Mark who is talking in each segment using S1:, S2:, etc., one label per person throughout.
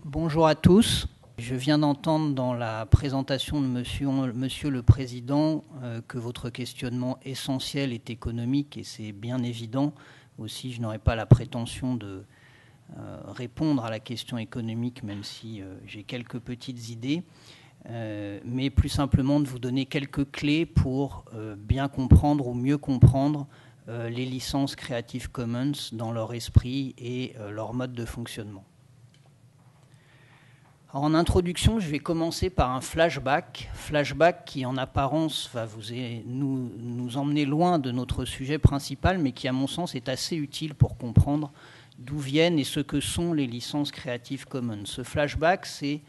S1: Bonjour à tous. Je viens d'entendre dans la présentation de monsieur le Président que votre questionnement essentiel est économique, et c'est bien évident. Aussi, je n'aurai pas la prétention de répondre à la question économique, même si j'ai quelques petites idées, mais plus simplement de vous donner quelques clés pour bien comprendre ou mieux comprendre les licences Creative Commons dans leur esprit et leur mode de fonctionnement. Alors, en introduction, je vais commencer par un flashback qui en apparence va nous emmener loin de notre sujet principal, mais qui à mon sens est assez utile pour comprendre d'où viennent et ce que sont les licences Creative Commons. Ce flashback, c'est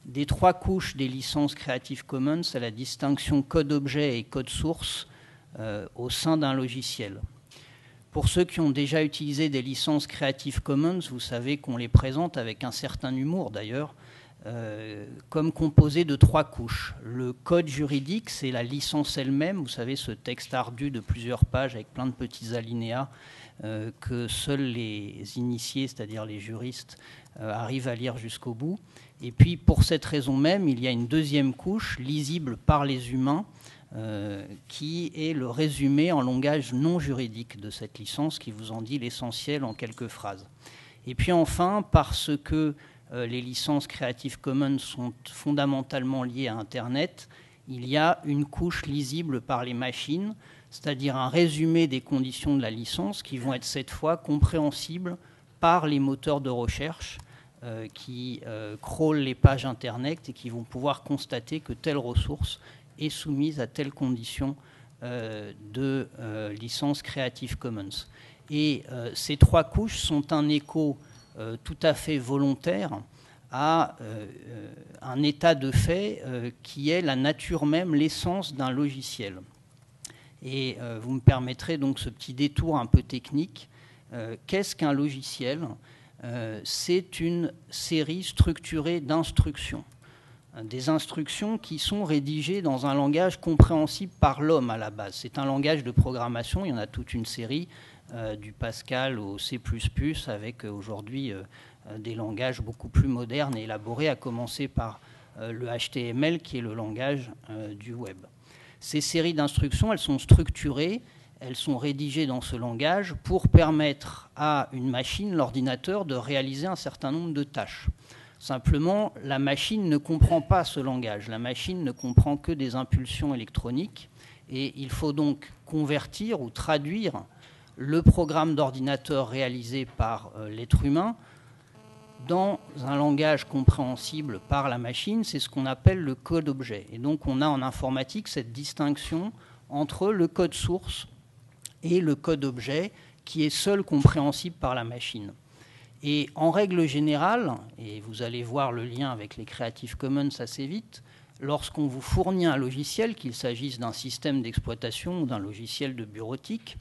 S1: des trois couches des licences Creative Commons à la distinction code-objet et code-source au sein d'un logiciel. Pour ceux qui ont déjà utilisé des licences Creative Commons, vous savez qu'on les présente avec un certain humour d'ailleurs, comme composé de trois couches. Le code juridique, c'est la licence elle-même, vous savez, ce texte ardu de plusieurs pages avec plein de petits alinéas que seuls les initiés, c'est-à-dire les juristes, arrivent à lire jusqu'au bout. Et puis, pour cette raison même, il y a une deuxième couche, lisible par les humains, qui est le résumé en langage non juridique de cette licence, qui vous en dit l'essentiel en quelques phrases. Et puis enfin, parce que les licences Creative Commons sont fondamentalement liées à Internet, il y a une couche lisible par les machines, c'est-à-dire un résumé des conditions de la licence qui vont être cette fois compréhensibles par les moteurs de recherche qui crawlent les pages Internet et qui vont pouvoir constater que telle ressource est soumise à telle condition de licence Creative Commons. Et ces trois couches sont un écho tout à fait volontaire à un état de fait qui est la nature même, l'essence d'un logiciel. Et vous me permettrez donc ce petit détour un peu technique. Qu'est-ce qu'un logiciel ? C'est une série structurée d'instructions. Des instructions qui sont rédigées dans un langage compréhensible par l'homme à la base. C'est un langage de programmation, il y en a toute une série, du Pascal au C++, avec aujourd'hui des langages beaucoup plus modernes et élaborés, à commencer par le HTML, qui est le langage du web. Ces séries d'instructions, elles sont structurées, elles sont rédigées dans ce langage pour permettre à une machine, l'ordinateur, de réaliser un certain nombre de tâches. Simplement, la machine ne comprend pas ce langage. La machine ne comprend que des impulsions électroniques, et il faut donc convertir ou traduire le programme d'ordinateur réalisé par l'être humain dans un langage compréhensible par la machine. C'est ce qu'on appelle le code-objet. Et donc on a en informatique cette distinction entre le code source et le code-objet qui est seul compréhensible par la machine. Et en règle générale, et vous allez voir le lien avec les Creative Commons assez vite, lorsqu'on vous fournit un logiciel, qu'il s'agisse d'un système d'exploitation ou d'un logiciel de bureautique,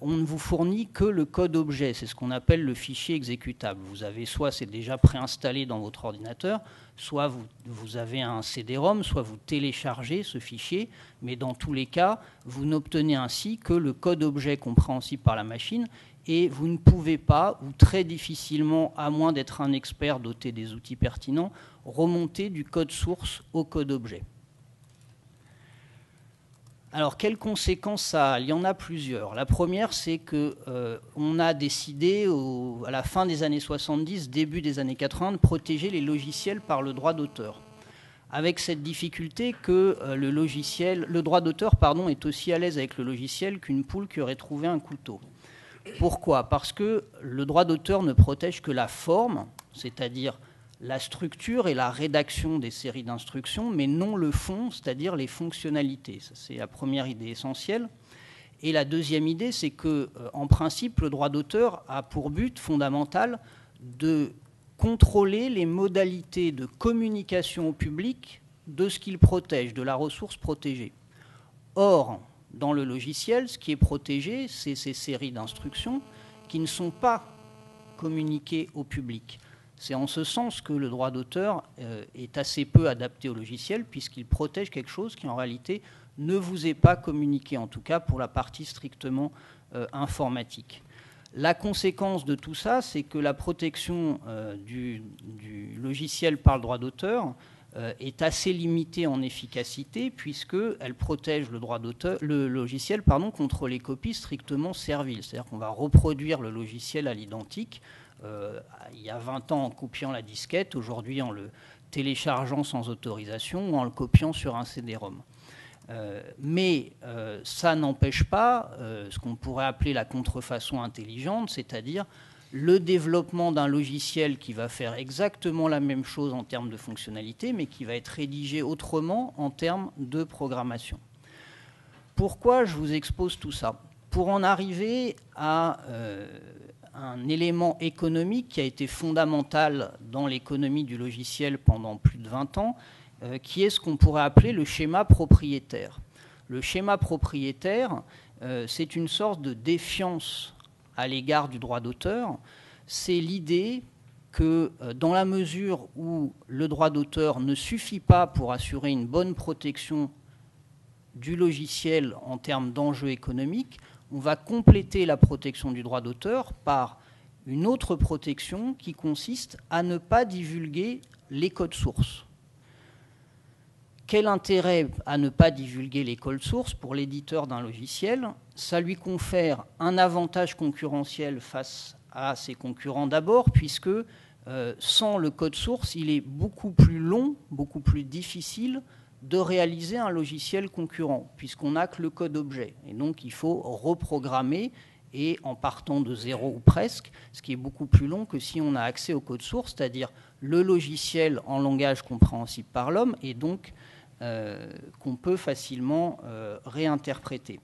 S1: on ne vous fournit que le code objet, c'est ce qu'on appelle le fichier exécutable. Vous avez soit c'est déjà préinstallé dans votre ordinateur, soit vous avez un CD-ROM, soit vous téléchargez ce fichier, mais dans tous les cas, vous n'obtenez ainsi que le code objet compréhensible par la machine, et vous ne pouvez pas, ou très difficilement, à moins d'être un expert doté des outils pertinents, remonter du code source au code objet. Alors, quelles conséquences ça a ? Il y en a plusieurs. La première, c'est qu'on a décidé, à la fin des années 70, début des années 80, de protéger les logiciels par le droit d'auteur. Avec cette difficulté que le droit d'auteur est aussi à l'aise avec le logiciel qu'une poule qui aurait trouvé un couteau. Pourquoi ? Parce que le droit d'auteur ne protège que la forme, c'est-à-dire la structure et la rédaction des séries d'instructions, mais non le fond, c'est-à-dire les fonctionnalités. Ça, c'est la première idée essentielle. Et la deuxième idée, c'est qu'en principe, le droit d'auteur a pour but fondamental de contrôler les modalités de communication au public de ce qu'il protège, de la ressource protégée. Or, dans le logiciel, ce qui est protégé, c'est ces séries d'instructions qui ne sont pas communiquées au public. C'est en ce sens que le droit d'auteur est assez peu adapté au logiciel, puisqu'il protège quelque chose qui en réalité ne vous est pas communiqué, en tout cas pour la partie strictement informatique. La conséquence de tout ça, c'est que la protection du logiciel par le droit d'auteur est assez limitée en efficacité, puisqu'elle protège le logiciel contre les copies strictement serviles. C'est-à-dire qu'on va reproduire le logiciel à l'identique. Il y a 20 ans en copiant la disquette, aujourd'hui en le téléchargeant sans autorisation ou en le copiant sur un CD-ROM. Mais ça n'empêche pas ce qu'on pourrait appeler la contrefaçon intelligente, c'est-à-dire le développement d'un logiciel qui va faire exactement la même chose en termes de fonctionnalité, mais qui va être rédigé autrement en termes de programmation. Pourquoi je vous expose tout ça? Pour en arriver à un élément économique qui a été fondamental dans l'économie du logiciel pendant plus de 20 ans, qui est ce qu'on pourrait appeler le schéma propriétaire. Le schéma propriétaire, c'est une sorte de défiance à l'égard du droit d'auteur. C'est l'idée que dans la mesure où le droit d'auteur ne suffit pas pour assurer une bonne protection du logiciel en termes d'enjeux économiques, on va compléter la protection du droit d'auteur par une autre protection qui consiste à ne pas divulguer les codes sources. Quel intérêt à ne pas divulguer les codes sources pour l'éditeur d'un logiciel? Ça lui confère un avantage concurrentiel face à ses concurrents d'abord, puisque sans le code source, il est beaucoup plus long, beaucoup plus difficile de réaliser un logiciel concurrent, puisqu'on n'a que le code objet. Et donc, il faut reprogrammer, et en partant de zéro ou presque, ce qui est beaucoup plus long que si on a accès au code source, c'est-à-dire le logiciel en langage compréhensible par l'homme, et donc qu'on peut facilement réinterpréter.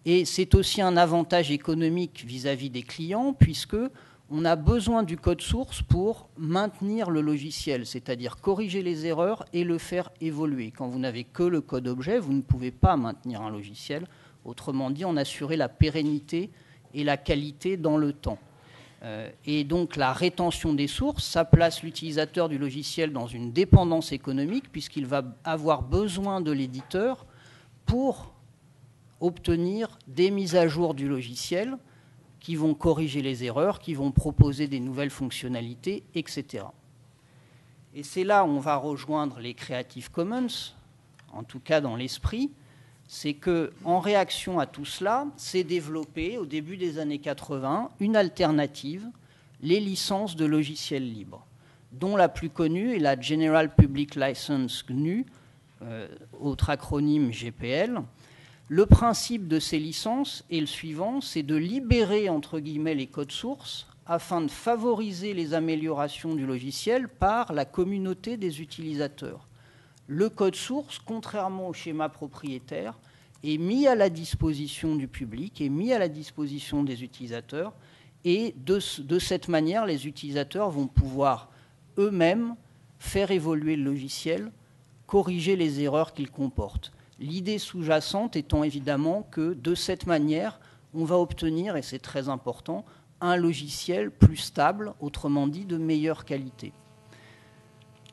S1: Et c'est aussi un avantage économique vis-à-vis des clients, puisqu'on a besoin du code source pour maintenir le logiciel, c'est-à-dire corriger les erreurs et le faire évoluer. Quand vous n'avez que le code objet, vous ne pouvez pas maintenir un logiciel. Autrement dit, en assurer la pérennité et la qualité dans le temps. Et donc la rétention des sources, ça place l'utilisateur du logiciel dans une dépendance économique, puisqu'il va avoir besoin de l'éditeur pour obtenir des mises à jour du logiciel qui vont corriger les erreurs, qui vont proposer des nouvelles fonctionnalités, etc. Et c'est là où on va rejoindre les Creative Commons, en tout cas dans l'esprit. C'est qu'en réaction à tout cela, s'est développée au début des années 80 une alternative, les licences de logiciels libres, dont la plus connue est la General Public License GNU, autre acronyme GPL. Le principe de ces licences est le suivant, c'est de libérer entre guillemets les codes sources afin de favoriser les améliorations du logiciel par la communauté des utilisateurs. Le code source, contrairement au schéma propriétaire, est mis à la disposition du public, est mis à la disposition des utilisateurs, et de cette manière, les utilisateurs vont pouvoir eux-mêmes faire évoluer le logiciel, corriger les erreurs qu'il comporte. L'idée sous-jacente étant évidemment que de cette manière, on va obtenir, et c'est très important, un logiciel plus stable, autrement dit de meilleure qualité.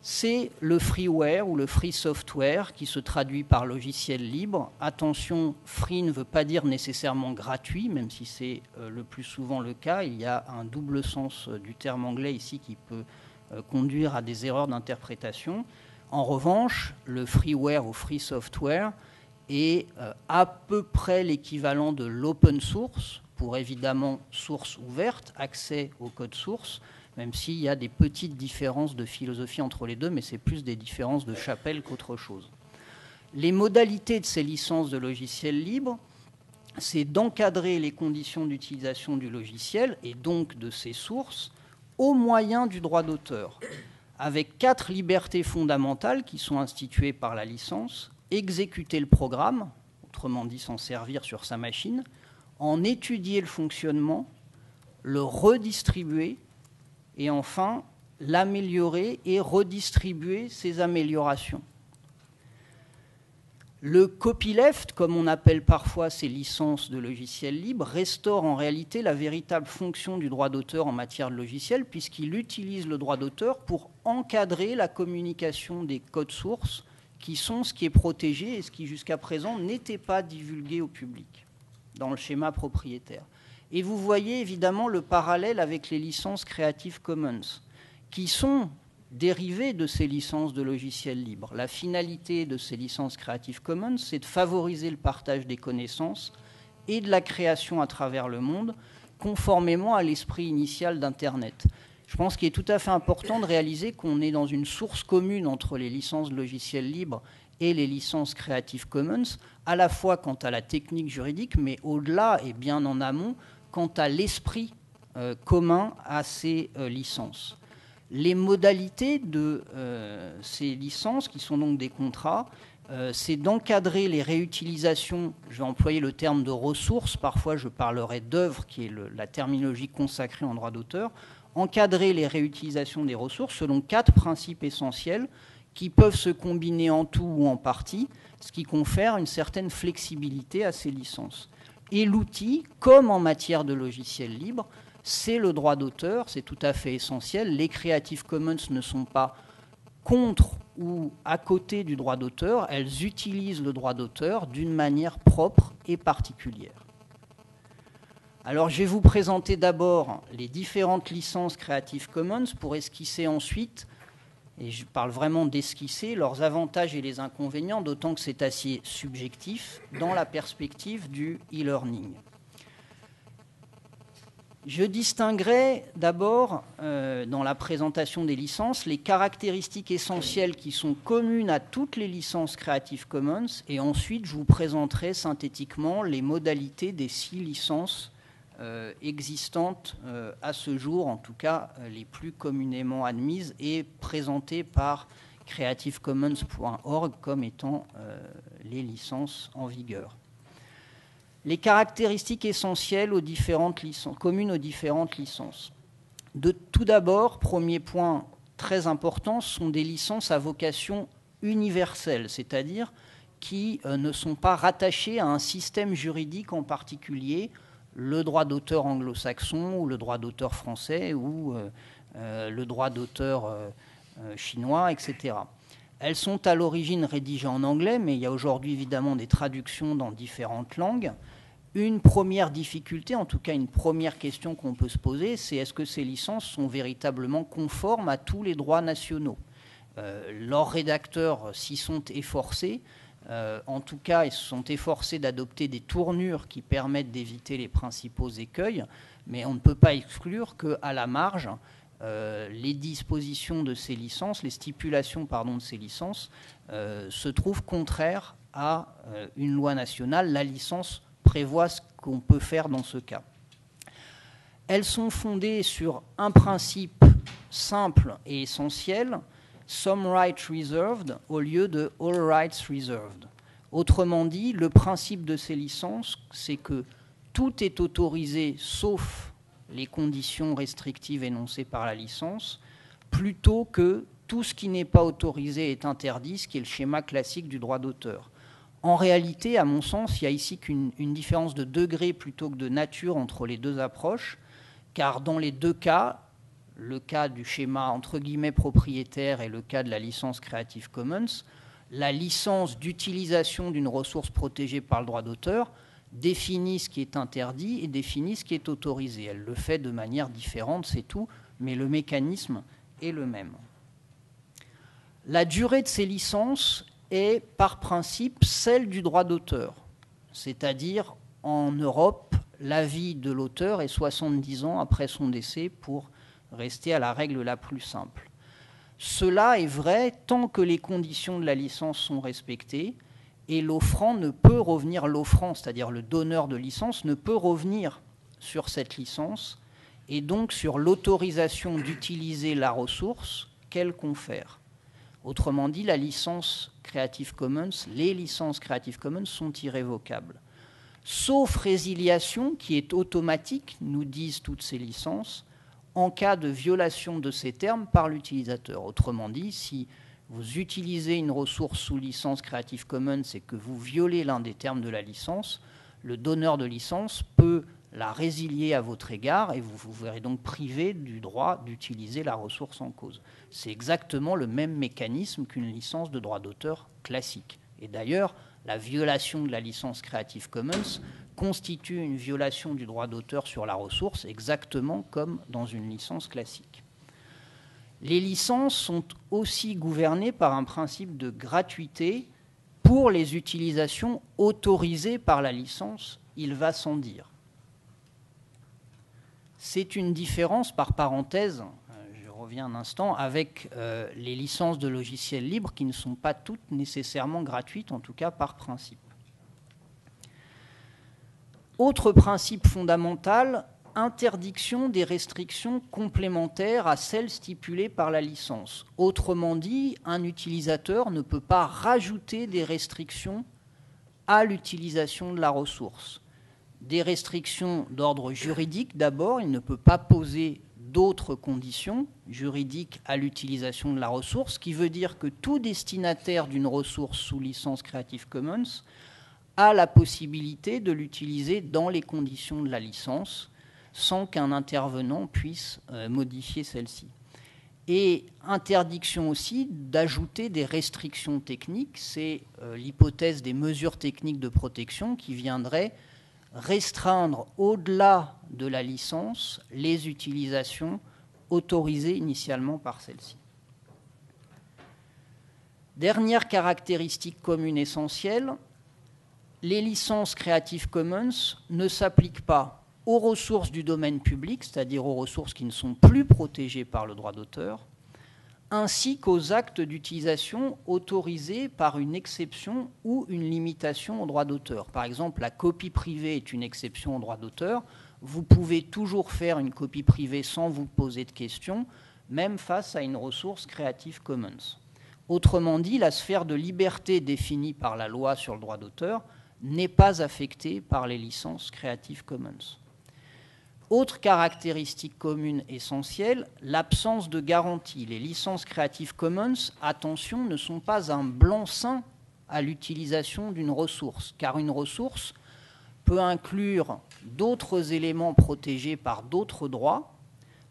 S1: C'est le freeware ou le free software qui se traduit par logiciel libre. Attention, free ne veut pas dire nécessairement gratuit, même si c'est le plus souvent le cas. Il y a un double sens du terme anglais ici qui peut conduire à des erreurs d'interprétation. En revanche, le freeware ou free software est à peu près l'équivalent de l'open source, pour évidemment source ouverte, accès au code source, même s'il y a des petites différences de philosophie entre les deux, mais c'est plus des différences de chapelle qu'autre chose. Les modalités de ces licences de logiciels libres, c'est d'encadrer les conditions d'utilisation du logiciel, et donc de ses sources, au moyen du droit d'auteur, avec 4 libertés fondamentales qui sont instituées par la licence: exécuter le programme, autrement dit s'en servir sur sa machine, en étudier le fonctionnement, le redistribuer, et enfin, l'améliorer et redistribuer ces améliorations. Le copyleft, comme on appelle parfois ces licences de logiciels libres, restaure en réalité la véritable fonction du droit d'auteur en matière de logiciel, puisqu'il utilise le droit d'auteur pour encadrer la communication des codes sources, qui sont ce qui est protégé et ce qui jusqu'à présent n'était pas divulgué au public dans le schéma propriétaire. Et vous voyez évidemment le parallèle avec les licences Creative Commons, qui sont dérivées de ces licences de logiciels libres. La finalité de ces licences Creative Commons, c'est de favoriser le partage des connaissances et de la création à travers le monde, conformément à l'esprit initial d'Internet. Je pense qu'il est tout à fait important de réaliser qu'on est dans une source commune entre les licences de logiciels libres et les licences Creative Commons, à la fois quant à la technique juridique, mais au-delà et bien en amont, quant à l'esprit commun à ces licences. Les modalités de ces licences, qui sont donc des contrats, c'est d'encadrer les réutilisations, je vais employer le terme de ressources, parfois je parlerai d'œuvres, qui est la terminologie consacrée en droit d'auteur, encadrer les réutilisations des ressources selon 4 principes essentiels qui peuvent se combiner en tout ou en partie, ce qui confère une certaine flexibilité à ces licences. Et l'outil, comme en matière de logiciels libres, c'est le droit d'auteur, c'est tout à fait essentiel. Les Creative Commons ne sont pas contre ou à côté du droit d'auteur, elles utilisent le droit d'auteur d'une manière propre et particulière. Alors je vais vous présenter d'abord les différentes licences Creative Commons pour esquisser ensuite, et je parle vraiment d'esquisser, leurs avantages et les inconvénients, d'autant que c'est assez subjectif dans la perspective du e-learning. Je distinguerai d'abord, dans la présentation des licences, les caractéristiques essentielles qui sont communes à toutes les licences Creative Commons, et ensuite je vous présenterai synthétiquement les modalités des 6 licences existantes à ce jour, en tout cas les plus communément admises et présentées par creativecommons.org comme étant les licences en vigueur. Les caractéristiques essentielles communes aux différentes licences. Tout d'abord, premier point très important, ce sont des licences à vocation universelle, c'est-à-dire qui ne sont pas rattachées à un système juridique en particulier, le droit d'auteur anglo-saxon ou le droit d'auteur français ou le droit d'auteur chinois, etc. Elles sont à l'origine rédigées en anglais, mais il y a aujourd'hui évidemment des traductions dans différentes langues. Une première difficulté, en tout cas une première question qu'on peut se poser, c'est est-ce que ces licences sont véritablement conformes à tous les droits nationaux ? Leurs rédacteurs s'y sont efforcés. En tout cas, ils se sont efforcés d'adopter des tournures qui permettent d'éviter les principaux écueils, mais on ne peut pas exclure qu'à la marge, les dispositions de ces licences, les stipulations de ces licences, se trouvent contraires à une loi nationale. La licence prévoit ce qu'on peut faire dans ce cas. Elles sont fondées sur un principe simple et essentiel, some rights reserved au lieu de all rights reserved. Autrement dit, le principe de ces licences, c'est que tout est autorisé sauf les conditions restrictives énoncées par la licence, plutôt que tout ce qui n'est pas autorisé est interdit, ce qui est le schéma classique du droit d'auteur. En réalité, à mon sens, il y a ici une différence de degré plutôt que de nature entre les deux approches, car dans les deux cas, le cas du schéma entre guillemets propriétaire et le cas de la licence Creative Commons, la licence d'utilisation d'une ressource protégée par le droit d'auteur définit ce qui est interdit et définit ce qui est autorisé. Elle le fait de manière différente, c'est tout, mais le mécanisme est le même. La durée de ces licences est par principe celle du droit d'auteur, c'est-à-dire en Europe, la vie de l'auteur est 70 ans après son décès pour rester à la règle la plus simple. Cela est vrai tant que les conditions de la licence sont respectées et l'offrant ne peut revenir, l'offrant, c'est-à-dire le donneur de licence, ne peut revenir sur cette licence et donc sur l'autorisation d'utiliser la ressource qu'elle confère. Autrement dit, la licence Creative Commons, les licences Creative Commons sont irrévocables. Sauf résiliation qui est automatique, nous disent toutes ces licences, en cas de violation de ces termes par l'utilisateur. Autrement dit, si vous utilisez une ressource sous licence Creative Commons et que vous violez l'un des termes de la licence, le donneur de licence peut la résilier à votre égard et vous verrez donc privé du droit d'utiliser la ressource en cause. C'est exactement le même mécanisme qu'une licence de droit d'auteur classique. Et d'ailleurs, la violation de la licence Creative Commons constitue une violation du droit d'auteur sur la ressource, exactement comme dans une licence classique. Les licences sont aussi gouvernées par un principe de gratuité pour les utilisations autorisées par la licence, il va sans dire. C'est une différence, par parenthèse, je reviens un instant, avec les licences de logiciels libres qui ne sont pas toutes nécessairement gratuites, en tout cas par principe. Autre principe fondamental, interdiction des restrictions complémentaires à celles stipulées par la licence. Autrement dit, un utilisateur ne peut pas rajouter des restrictions à l'utilisation de la ressource. Des restrictions d'ordre juridique d'abord, il ne peut pas poser d'autres conditions juridiques à l'utilisation de la ressource, ce qui veut dire que tout destinataire d'une ressource sous licence Creative Commons a la possibilité de l'utiliser dans les conditions de la licence sans qu'un intervenant puisse modifier celle-ci. Et interdiction aussi d'ajouter des restrictions techniques, c'est l'hypothèse des mesures techniques de protection qui viendraient restreindre au-delà de la licence les utilisations autorisées initialement par celle-ci. Dernière caractéristique commune essentielle, les licences Creative Commons ne s'appliquent pas aux ressources du domaine public, c'est-à-dire aux ressources qui ne sont plus protégées par le droit d'auteur, ainsi qu'aux actes d'utilisation autorisés par une exception ou une limitation au droit d'auteur. Par exemple, la copie privée est une exception au droit d'auteur. Vous pouvez toujours faire une copie privée sans vous poser de questions, même face à une ressource Creative Commons. Autrement dit, la sphère de liberté définie par la loi sur le droit d'auteur n'est pas affectée par les licences Creative Commons. Autre caractéristique commune essentielle, l'absence de garantie. Les licences Creative Commons, attention, ne sont pas un blanc-seing à l'utilisation d'une ressource, car une ressource peut inclure d'autres éléments protégés par d'autres droits.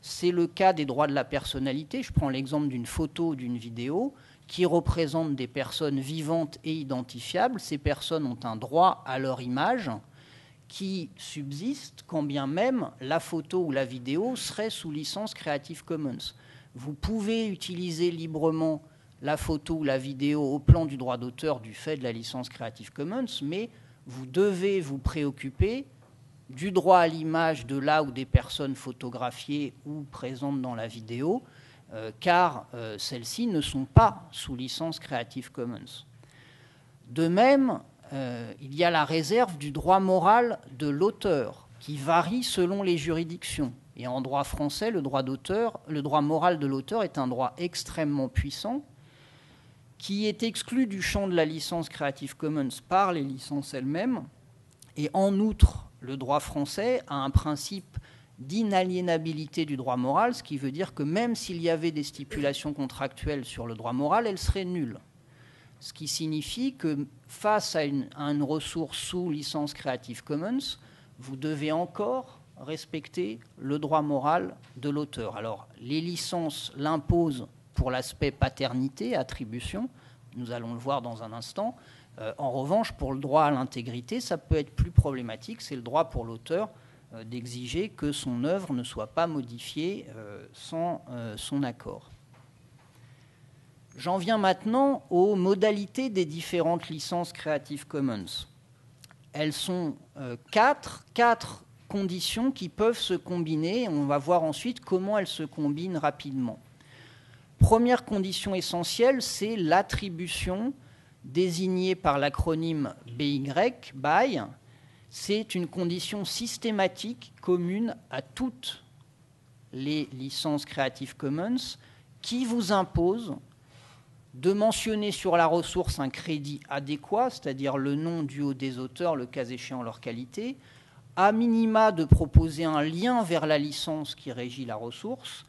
S1: C'est le cas des droits de la personnalité. Je prends l'exemple d'une photo ou d'une vidéo qui représentent des personnes vivantes et identifiables. Ces personnes ont un droit à leur image qui subsiste quand bien même la photo ou la vidéo serait sous licence Creative Commons. Vous pouvez utiliser librement la photo ou la vidéo au plan du droit d'auteur du fait de la licence Creative Commons, mais vous devez vous préoccuper du droit à l'image de là où des personnes photographiées ou présentes dans la vidéo, car celles-ci ne sont pas sous licence Creative Commons. De même, il y a la réserve du droit moral de l'auteur, qui varie selon les juridictions. Et en droit français, le droit moral de l'auteur est un droit extrêmement puissant, qui est exclu du champ de la licence Creative Commons par les licences elles-mêmes. Et en outre, le droit français a un principe d'inaliénabilité du droit moral, ce qui veut dire que même s'il y avait des stipulations contractuelles sur le droit moral, elles seraient nulles. Ce qui signifie que face à une ressource sous licence Creative Commons, vous devez encore respecter le droit moral de l'auteur. Alors, les licences l'imposent pour l'aspect paternité, attribution, nous allons le voir dans un instant. En revanche, pour le droit à l'intégrité, ça peut être plus problématique, c'est le droit pour l'auteur d'exiger que son œuvre ne soit pas modifiée sans son accord. J'en viens maintenant aux modalités des différentes licences Creative Commons. Elles sont quatre conditions qui peuvent se combiner. On va voir ensuite comment elles se combinent rapidement. Première condition essentielle, c'est l'attribution désignée par l'acronyme BY, BY. C'est une condition systématique commune à toutes les licences Creative Commons qui vous impose de mentionner sur la ressource un crédit adéquat, c'est-à-dire le nom du haut des auteurs, le cas échéant leur qualité, à minima de proposer un lien vers la licence qui régit la ressource,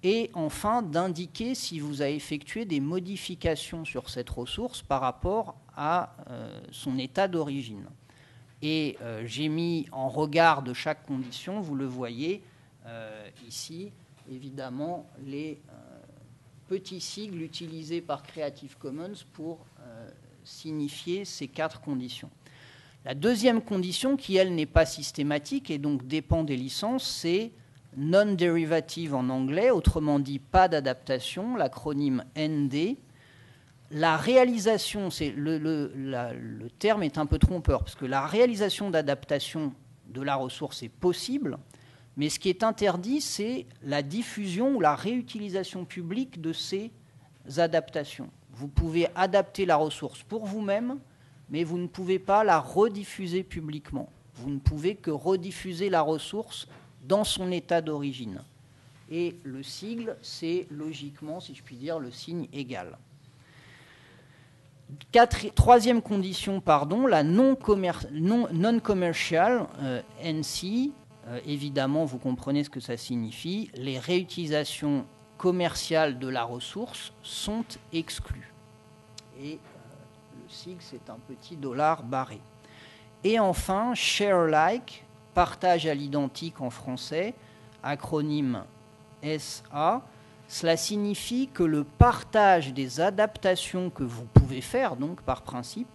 S1: et enfin d'indiquer si vous avez effectué des modifications sur cette ressource par rapport à son état d'origine. Et j'ai mis en regard de chaque condition, vous le voyez ici, évidemment, les petits sigles utilisés par Creative Commons pour signifier ces 4 conditions. La deuxième condition, qui elle n'est pas systématique et donc dépend des licences, c'est non-derivative en anglais, autrement dit pas d'adaptation, l'acronyme ND. La réalisation, le terme est un peu trompeur, parce que la réalisation d'adaptation de la ressource est possible, mais ce qui est interdit, c'est la diffusion ou la réutilisation publique de ces adaptations. Vous pouvez adapter la ressource pour vous-même, mais vous ne pouvez pas la rediffuser publiquement. Vous ne pouvez que rediffuser la ressource dans son état d'origine. Et le sigle, c'est logiquement, si je puis dire, le signe égal. Troisième condition, la non-commercial, NC, évidemment, vous comprenez ce que ça signifie, les réutilisations commerciales de la ressource sont exclues. Et le sigle, c'est un petit $ barré. Et enfin, share-alike, partage à l'identique en français, acronyme SA. Cela signifie que le partage des adaptations que vous pouvez faire, donc par principe,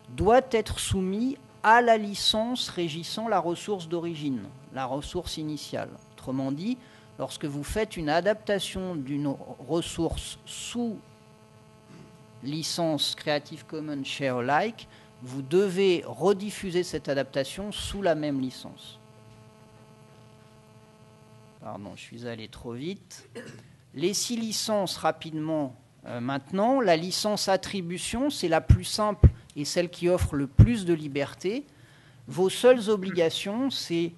S1: doit être soumis à la licence régissant la ressource d'origine, la ressource initiale. Autrement dit, lorsque vous faites une adaptation d'une ressource sous licence Creative Commons Share Alike, vous devez rediffuser cette adaptation sous la même licence. Pardon, je suis allé trop vite. Les 6 licences, rapidement, maintenant. La licence attribution, c'est la plus simple et celle qui offre le plus de liberté. Vos seules obligations, c'est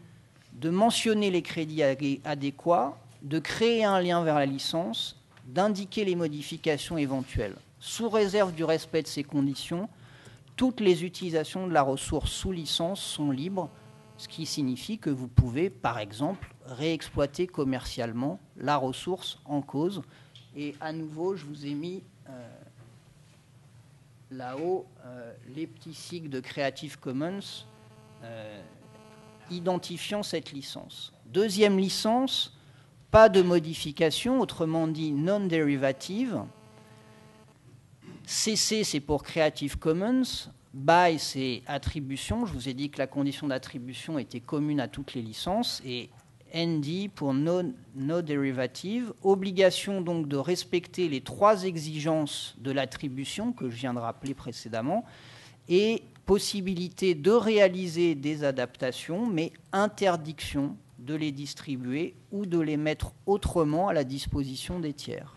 S1: de mentionner les crédits adéquats, de créer un lien vers la licence, d'indiquer les modifications éventuelles. Sous réserve du respect de ces conditions, toutes les utilisations de la ressource sous licence sont libres, ce qui signifie que vous pouvez, par exemple, réexploiter commercialement la ressource en cause. Et à nouveau, je vous ai mis là-haut les petits sigles de Creative Commons identifiant cette licence. Deuxième licence, pas de modification, autrement dit non-derivative. CC, c'est pour Creative Commons. BY, c'est attribution. Je vous ai dit que la condition d'attribution était commune à toutes les licences. Et ND pour no derivative. Obligation donc de respecter les 3 exigences de l'attribution que je viens de rappeler précédemment. Et possibilité de réaliser des adaptations, mais interdiction de les distribuer ou de les mettre autrement à la disposition des tiers.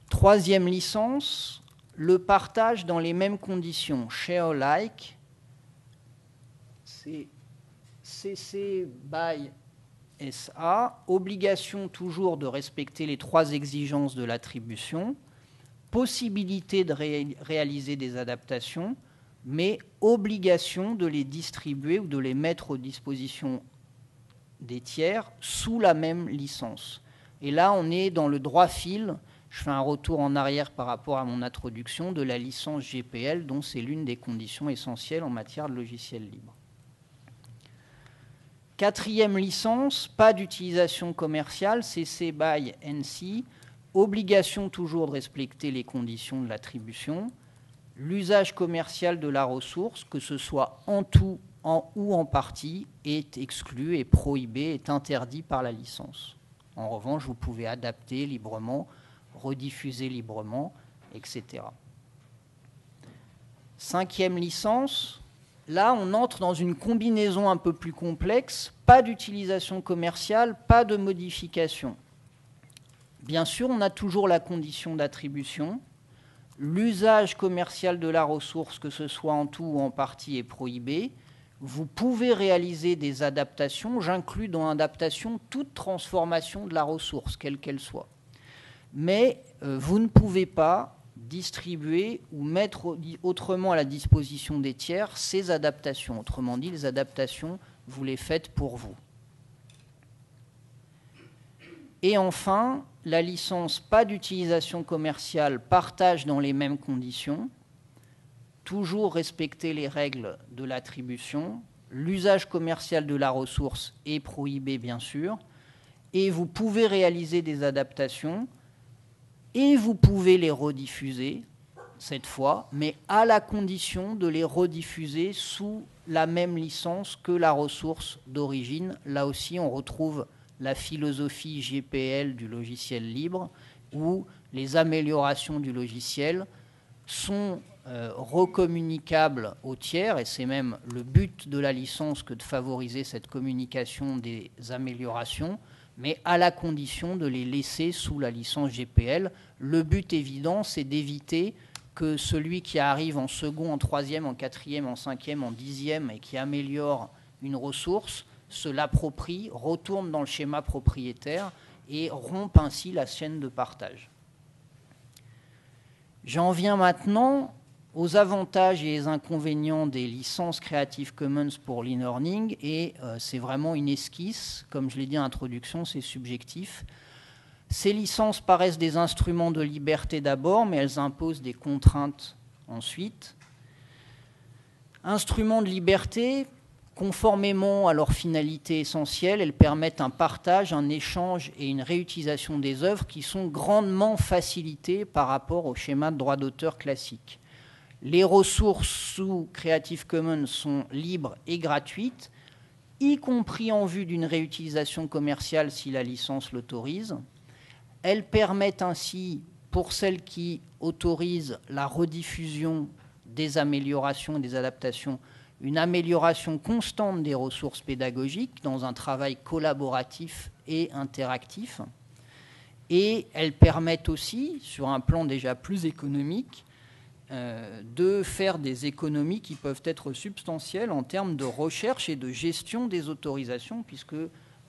S1: Troisième licence, le partage dans les mêmes conditions. Share alike, c'est CC by SA, obligation toujours de respecter les 3 exigences de l'attribution, possibilité de réaliser des adaptations, mais obligation de les distribuer ou de les mettre aux dispositions des tiers sous la même licence. Et là, on est dans le droit fil. Je fais un retour en arrière par rapport à mon introduction de la licence GPL, dont c'est l'une des conditions essentielles en matière de logiciel libre. Quatrième licence, pas d'utilisation commerciale, CC by NC, obligation toujours de respecter les conditions de l'attribution, l'usage commercial de la ressource, que ce soit en tout ou en partie, est exclu, est prohibé, est interdit par la licence. En revanche, vous pouvez adapter librement, rediffuser librement, etc. Cinquième licence, là on entre dans une combinaison un peu plus complexe, pas d'utilisation commerciale, pas de modification. Bien sûr, on a toujours la condition d'attribution. L'usage commercial de la ressource, que ce soit en tout ou en partie, est prohibé. Vous pouvez réaliser des adaptations. J'inclus dans l'adaptation toute transformation de la ressource, quelle qu'elle soit. Mais vous ne pouvez pas distribuer ou mettre autrement à la disposition des tiers ces adaptations. Autrement dit, les adaptations, vous les faites pour vous. Et enfin, la licence pas d'utilisation commerciale, partage dans les mêmes conditions, toujours respecter les règles de l'attribution, l'usage commercial de la ressource est prohibé bien sûr, et vous pouvez réaliser des adaptations et vous pouvez les rediffuser, cette fois, mais à la condition de les rediffuser sous la même licence que la ressource d'origine. Là aussi, on retrouve la philosophie GPL du logiciel libre, où les améliorations du logiciel sont recommunicables aux tiers, et c'est même le but de la licence que de favoriser cette communication des améliorations, mais à la condition de les laisser sous la licence GPL. Le but évident, c'est d'éviter que celui qui arrive en second, en troisième, en quatrième, en cinquième, en dixième et qui améliore une ressource se l'approprie, retourne dans le schéma propriétaire et rompt ainsi la chaîne de partage. J'en viens maintenant aux avantages et les inconvénients des licences Creative Commons pour l'e-learning, et c'est vraiment une esquisse, comme je l'ai dit en introduction, c'est subjectif. Ces licences paraissent des instruments de liberté d'abord, mais elles imposent des contraintes ensuite. Instruments de liberté, conformément à leur finalité essentielle, elles permettent un partage, un échange et une réutilisation des œuvres qui sont grandement facilitées par rapport au schéma de droit d'auteur classique. Les ressources sous Creative Commons sont libres et gratuites, y compris en vue d'une réutilisation commerciale si la licence l'autorise. Elles permettent ainsi, pour celles qui autorisent la rediffusion des améliorations et des adaptations, une amélioration constante des ressources pédagogiques dans un travail collaboratif et interactif. Et elles permettent aussi, sur un plan déjà plus économique, de faire des économies qui peuvent être substantielles en termes de recherche et de gestion des autorisations, puisque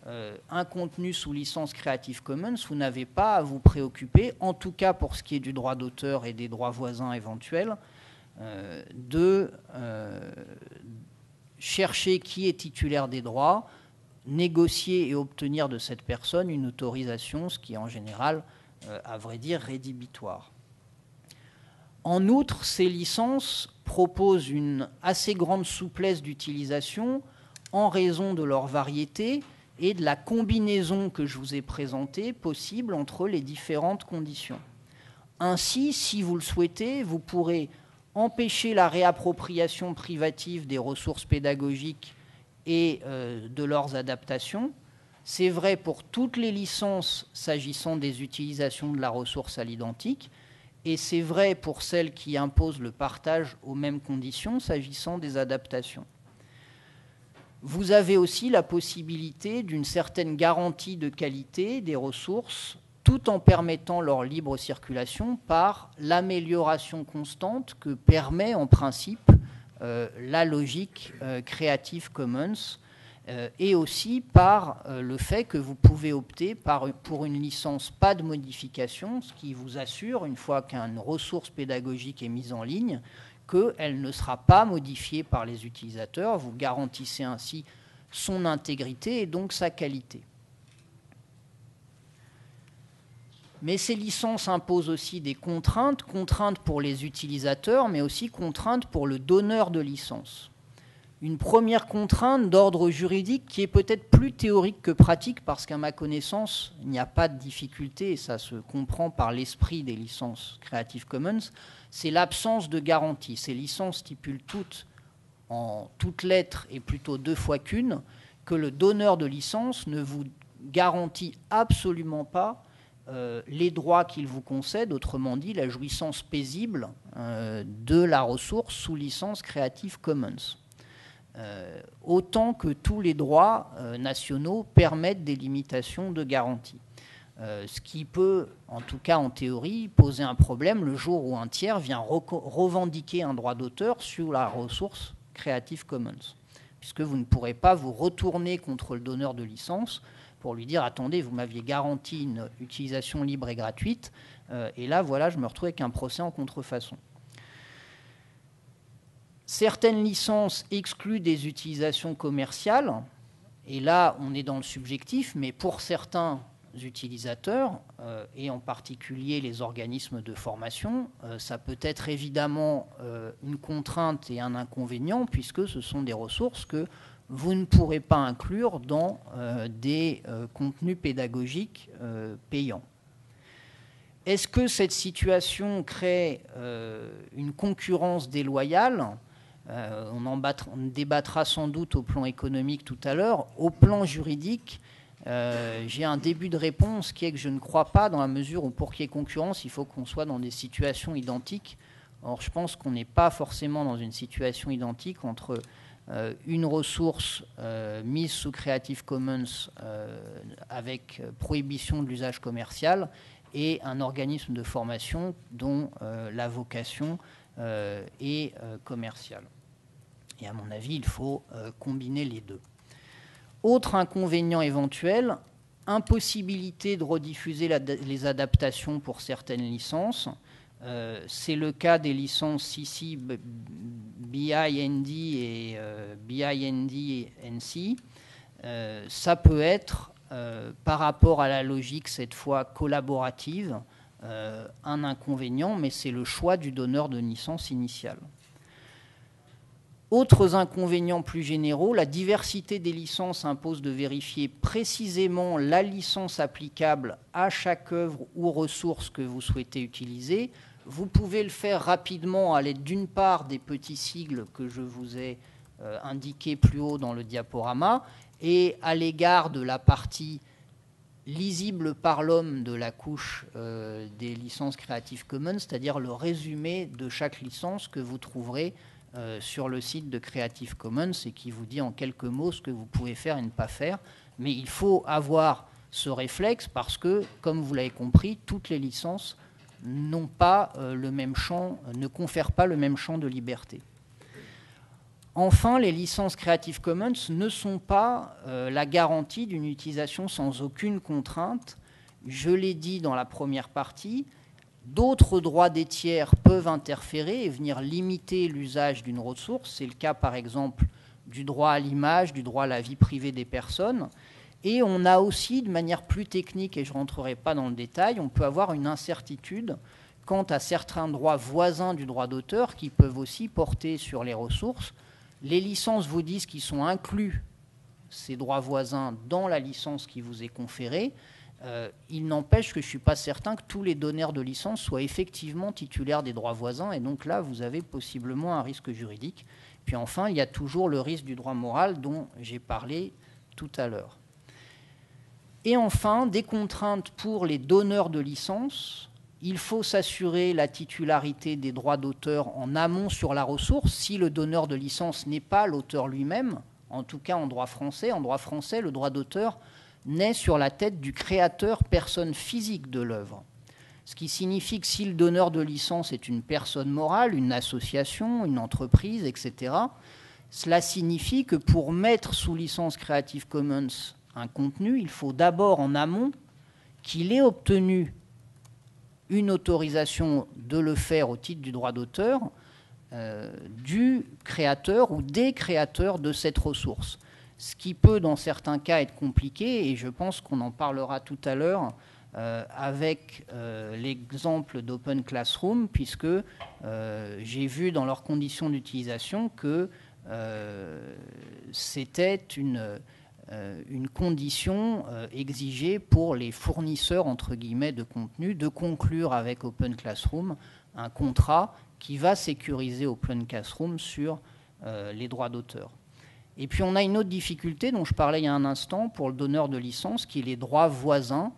S1: un contenu sous licence Creative Commons, vous n'avez pas à vous préoccuper, en tout cas pour ce qui est du droit d'auteur et des droits voisins éventuels, de chercher qui est titulaire des droits, négocier et obtenir de cette personne une autorisation, ce qui est en général, à vrai dire, rédhibitoire. En outre, ces licences proposent une assez grande souplesse d'utilisation en raison de leur variété et de la combinaison que je vous ai présentée possible entre les différentes conditions. Ainsi, si vous le souhaitez, vous pourrez empêcher la réappropriation privative des ressources pédagogiques et de leurs adaptations. C'est vrai pour toutes les licences s'agissant des utilisations de la ressource à l'identique, et c'est vrai pour celles qui imposent le partage aux mêmes conditions s'agissant des adaptations. Vous avez aussi la possibilité d'une certaine garantie de qualité des ressources tout en permettant leur libre circulation par l'amélioration constante que permet en principe la logique Creative Commons et aussi par le fait que vous pouvez opter pour une licence pas de modification, ce qui vous assure, une fois qu'une ressource pédagogique est mise en ligne, qu'elle ne sera pas modifiée par les utilisateurs. Vous garantissez ainsi son intégrité et donc sa qualité. Mais ces licences imposent aussi des contraintes pour les utilisateurs, mais aussi contraintes pour le donneur de licence. Une première contrainte d'ordre juridique qui est peut-être plus théorique que pratique, parce qu'à ma connaissance, il n'y a pas de difficulté, et ça se comprend par l'esprit des licences Creative Commons, c'est l'absence de garantie. Ces licences stipulent toutes, en toutes lettres et plutôt deux fois qu'une, que le donneur de licence ne vous garantit absolument pas les droits qu'il vous concède, autrement dit la jouissance paisible de la ressource sous licence Creative Commons. Autant que tous les droits nationaux permettent des limitations de garantie. Ce qui peut, en tout cas en théorie, poser un problème le jour où un tiers vient revendiquer un droit d'auteur sur la ressource Creative Commons, puisque vous ne pourrez pas vous retourner contre le donneur de licence pour lui dire « Attendez, vous m'aviez garanti une utilisation libre et gratuite, et là, voilà, je me retrouve avec un procès en contrefaçon ». Certaines licences excluent des utilisations commerciales, et là, on est dans le subjectif, mais pour certains utilisateurs, et en particulier les organismes de formation, ça peut être évidemment une contrainte et un inconvénient, puisque ce sont des ressources que vous ne pourrez pas inclure dans des contenus pédagogiques payants. Est-ce que cette situation crée une concurrence déloyale ? On débattra sans doute au plan économique tout à l'heure. Au plan juridique, j'ai un début de réponse qui est que je ne crois pas, dans la mesure où pour qu'il y ait concurrence, il faut qu'on soit dans des situations identiques. Or, je pense qu'on n'est pas forcément dans une situation identique entre une ressource mise sous Creative Commons avec prohibition de l'usage commercial et un organisme de formation dont la vocation est commerciale. Et à mon avis, il faut combiner les deux. Autre inconvénient éventuel, impossibilité de rediffuser les adaptations pour certaines licences. C'est le cas des licences CC, BIND et BIND-NC. Ça peut être, par rapport à la logique, cette fois collaborative, un inconvénient, mais c'est le choix du donneur de licence initiale. Autres inconvénients plus généraux, la diversité des licences impose de vérifier précisément la licence applicable à chaque œuvre ou ressource que vous souhaitez utiliser. Vous pouvez le faire rapidement à l'aide d'une part des petits sigles que je vous ai indiqués plus haut dans le diaporama et à l'égard de la partie lisible par l'homme de la couche des licences Creative Commons, c'est-à-dire le résumé de chaque licence que vous trouverez sur le site de Creative Commons et qui vous dit en quelques mots ce que vous pouvez faire et ne pas faire. Mais il faut avoir ce réflexe parce que, comme vous l'avez compris, toutes les licences n'ont pas le même champ, ne confèrent pas le même champ de liberté. Enfin, les licences Creative Commons ne sont pas la garantie d'une utilisation sans aucune contrainte. Je l'ai dit dans la première partie, d'autres droits des tiers peuvent interférer et venir limiter l'usage d'une ressource. C'est le cas, par exemple, du droit à l'image, du droit à la vie privée des personnes. Et on a aussi, de manière plus technique, et je ne rentrerai pas dans le détail, on peut avoir une incertitude quant à certains droits voisins du droit d'auteur qui peuvent aussi porter sur les ressources. Les licences vous disent qu'ils sont inclus, ces droits voisins, dans la licence qui vous est conférée. Il n'empêche que je ne suis pas certain que tous les donneurs de licence soient effectivement titulaires des droits voisins. Et donc là, vous avez possiblement un risque juridique. Puis enfin, il y a toujours le risque du droit moral dont j'ai parlé tout à l'heure. Et enfin, des contraintes pour les donneurs de licence. Il faut s'assurer la titularité des droits d'auteur en amont sur la ressource si le donneur de licence n'est pas l'auteur lui-même. En tout cas, en droit français. En droit français, le droit d'auteur naît sur la tête du créateur, personne physique de l'œuvre. Ce qui signifie que si le donneur de licence est une personne morale, une association, une entreprise, etc., cela signifie que pour mettre sous licence Creative Commons un contenu, il faut d'abord en amont qu'il ait obtenu une autorisation de le faire au titre du droit d'auteur du créateur ou des créateurs de cette ressource. Ce qui peut, dans certains cas, être compliqué, et je pense qu'on en parlera tout à l'heure avec l'exemple d'Open Classroom, puisque j'ai vu dans leurs conditions d'utilisation que c'était une condition exigée pour les fournisseurs, entre guillemets, de contenu, de conclure avec Open Classroom un contrat qui va sécuriser Open Classroom sur les droits d'auteur. Et puis on a une autre difficulté dont je parlais il y a un instant pour le donneur de licence, qui est les droits voisins.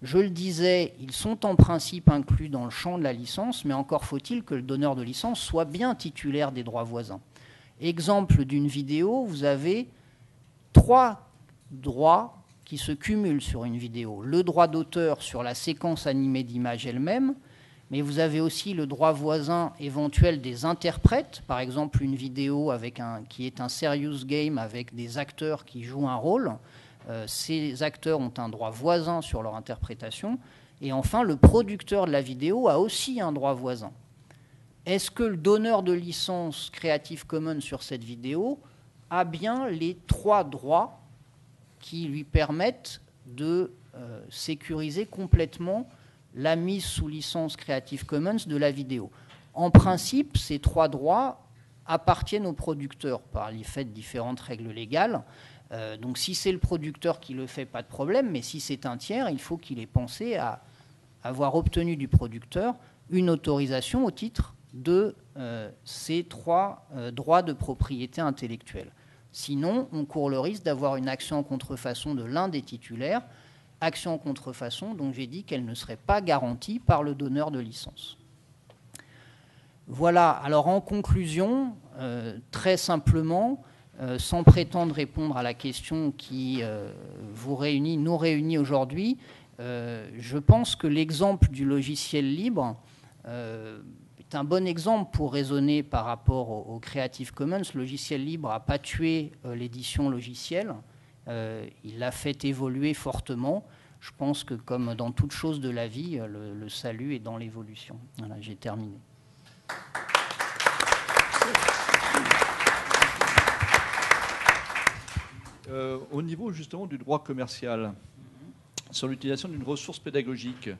S1: Je le disais, ils sont en principe inclus dans le champ de la licence, mais encore faut-il que le donneur de licence soit bien titulaire des droits voisins. Exemple d'une vidéo, vous avez 3 droits qui se cumulent sur une vidéo. Le droit d'auteur sur la séquence animée d'images elle-même, mais vous avez aussi le droit voisin éventuel des interprètes, par exemple une vidéo qui est un serious game avec des acteurs qui jouent un rôle. Ces acteurs ont un droit voisin sur leur interprétation. Et enfin, le producteur de la vidéo a aussi un droit voisin. Est-ce que le donneur de licence Creative Commons sur cette vidéo a bien les 3 droits qui lui permettent de sécuriser complètement la mise sous licence Creative Commons de la vidéo? En principe, ces 3 droits appartiennent au producteur par l'effet de différentes règles légales. Donc si c'est le producteur qui le fait, pas de problème, mais si c'est un tiers, il faut qu'il ait pensé à avoir obtenu du producteur une autorisation au titre de ces 3 droits de propriété intellectuelle. Sinon, on court le risque d'avoir une action en contrefaçon de l'un des titulaires, action en contrefaçon dont j'ai dit qu'elle ne serait pas garantie par le donneur de licence. Voilà, alors en conclusion, très simplement, sans prétendre répondre à la question qui nous réunit aujourd'hui, je pense que l'exemple du logiciel libre est un bon exemple pour raisonner par rapport au Creative Commons. Le logiciel libre n'a pas tué l'édition logicielle, il l'a fait évoluer fortement. Je pense que comme dans toute chose de la vie, le salut est dans l'évolution. Voilà, j'ai terminé.
S2: Au niveau justement du droit commercial, sur l'utilisation d'une ressource pédagogique,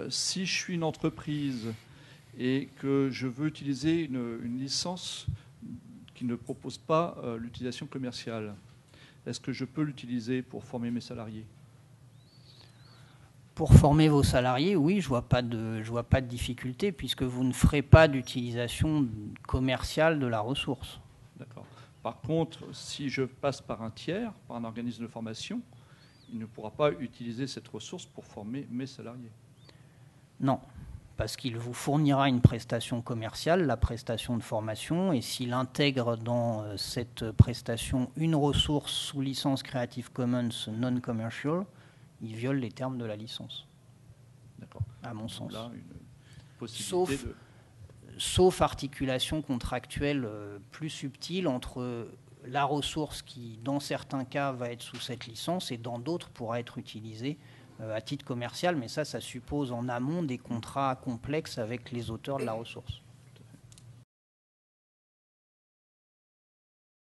S2: si je suis une entreprise et que je veux utiliser une licence qui ne propose pas l'utilisation commerciale, est-ce que je peux l'utiliser pour former mes salariés ?
S1: Pour former vos salariés, oui, je vois pas de difficulté puisque vous ne ferez pas d'utilisation commerciale de la ressource.
S2: D'accord. Par contre, si je passe par un tiers, par un organisme de formation, il ne pourra pas utiliser cette ressource pour former mes salariés.
S1: Non, parce qu'il vous fournira une prestation commerciale, la prestation de formation, et s'il intègre dans cette prestation une ressource sous licence Creative Commons non-commercial, il viole les termes de la licence.
S2: D'accord.
S1: À mon sens.
S2: Là, une possibilité
S1: sauf articulation contractuelle plus subtile entre la ressource qui, dans certains cas, va être sous cette licence et dans d'autres pourra être utilisée à titre commercial. Mais ça suppose en amont des contrats complexes avec les auteurs de la ressource.